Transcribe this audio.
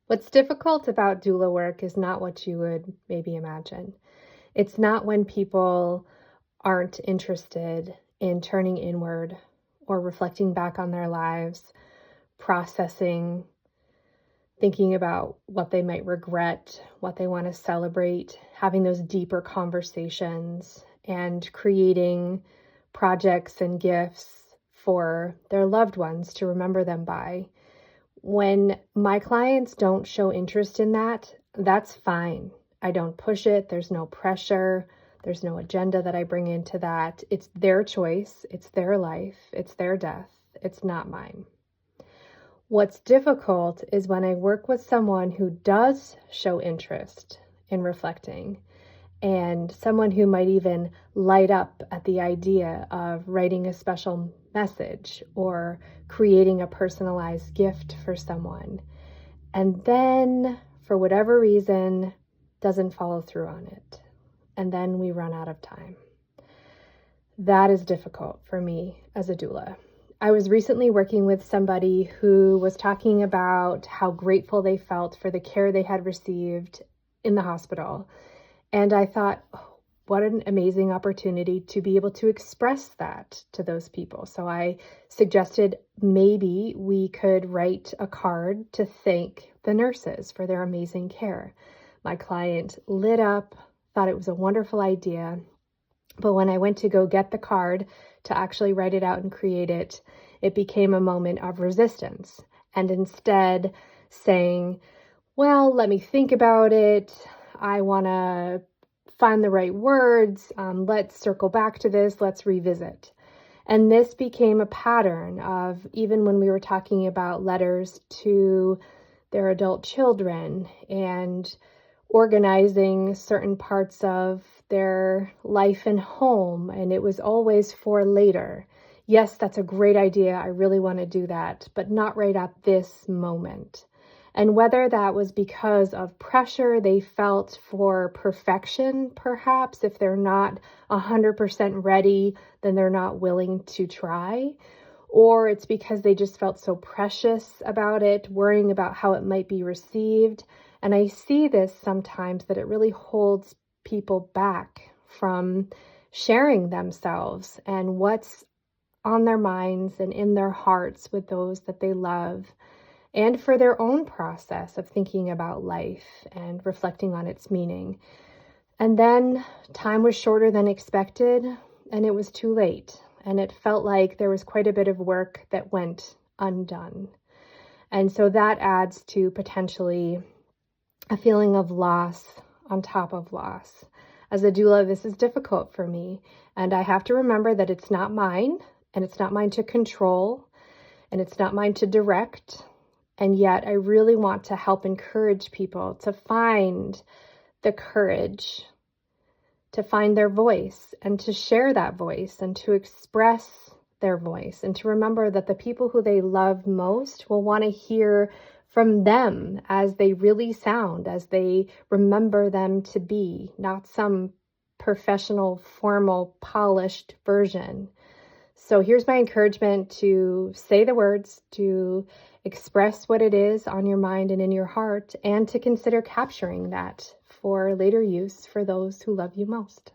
What's difficult about doula work is not what you would maybe imagine. It's not when people aren't interested in turning inward or reflecting back on their lives, processing, thinking about what they might regret, what they want to celebrate, having those deeper conversations, and creating projects and gifts for their loved ones to remember them by. When my clients don't show interest in that, that's fine. I don't push it. There's no pressure. There's no agenda that I bring into that. It's their choice. It's their life. It's their death. It's not mine. What's difficult is when I work with someone who does show interest in reflecting, and someone who might even light up at the idea of writing a special message or creating a personalized gift for someone, and then for whatever reason doesn't follow through on it, and then we run out of time. That is difficult for me as a doula. I was recently working with somebody who was talking about how grateful they felt for the care they had received in the hospital. And I thought, oh, what an amazing opportunity to be able to express that to those people. So I suggested maybe we could write a card to thank the nurses for their amazing care. My client lit up, thought it was a wonderful idea. But when I went to go get the card to actually write it out and create it, it became a moment of resistance. And instead saying, well, let me think about it. I want to find the right words. Let's circle back to this. Let's revisit. And this became a pattern of, even when we were talking about letters to their adult children and organizing certain parts of their life and home, and it was always for later. Yes, that's a great idea. I really want to do that, but not right at this moment. And whether that was because of pressure they felt for perfection, perhaps, if they're not 100% ready, then they're not willing to try. Or it's because they just felt so precious about it, worrying about how it might be received. And I see this sometimes, that it really holds people back from sharing themselves and what's on their minds and in their hearts with those that they love, and for their own process of thinking about life and reflecting on its meaning. And then time was shorter than expected, and it was too late. And it felt like there was quite a bit of work that went undone. And so that adds to potentially a feeling of loss on top of loss. As a doula, this is difficult for me. And I have to remember that it's not mine, and it's not mine to control, and it's not mine to direct. And yet I really want to help encourage people to find the courage to find their voice and to share that voice and to express their voice, and to remember that the people who they love most will want to hear from them as they really sound, as they remember them to be, not some professional, formal, polished version. So here's my encouragement: to say the words, to express what it is on your mind and in your heart, and to consider capturing that for later use for those who love you most.